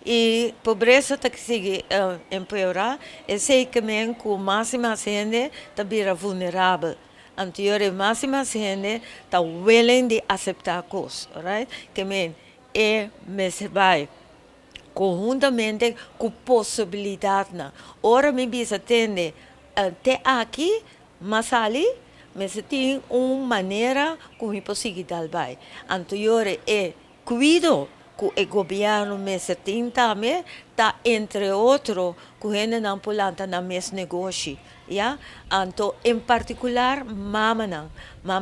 E pobreza está que sigue empeorar, e sei que men com máxima gente está vira vulnerável. Anterior, máxima gente está willing de aceitar coisas, right? Que men é se vai conjuntamente com possibilidade na. Ora me bisa atende até aqui, mas ali mas tem uma maneira como possibilidade vai. Anterior é cuido que o governo mas tem também tá entre outros que gente não pulanta na mes negócio, ya. Então em particular mama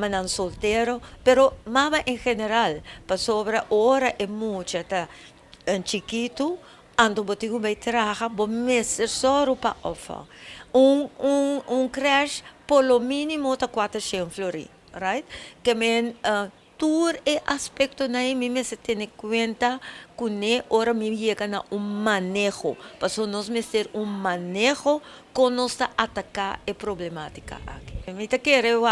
não solteiro, pero mama em geral, para sobra hora é muita tá een chiquito, ando botigo bij traga, bo messer soro pa offer. Crash polo mínimo ta 400 flori, right? Que men tour e aspecto na mi me se tiene cuenta que ora mi llega na manejo, paso nos me ser manejo con nossa atacar e problemática aqui. Me te quero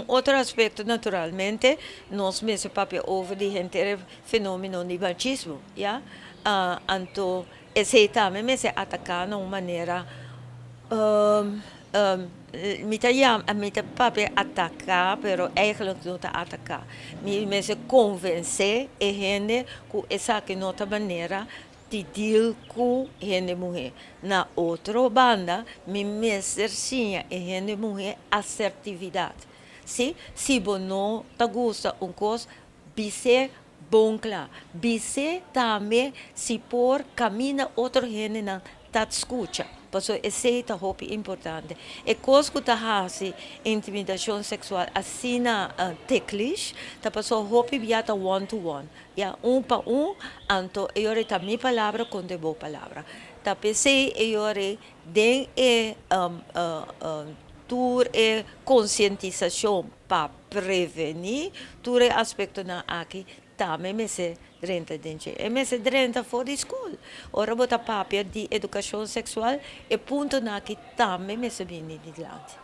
outro aspecto naturalmente, nós mesmo papel over de gente fenomeno de machismo, ja? Então, esse também me se atacar de uma maneira um, um, me te papi atacar, pero eigenlijk não te atacar. Me se convencer e gente que essa que não maneira de deal com gente mulher. Na outra banda, me exercia e gente mulher assertividade. Se você não te gosta coisa, você bom claro. Você também se por caminha outra gente não tá escuta. Porque esse é o importante. E coisa que faz intimidação sexual assim na teclis, tá passou hopi viata one to one. Ya para anto eu tá minha palavra com de boa palavra. Tá pensei eu den tour e conscientização para prevenir, tour e aspecto na aqui também me se drenta dente. E me se drenta fora de escola. Ora bota papel de educação sexual e ponto na que também me se viene de lado.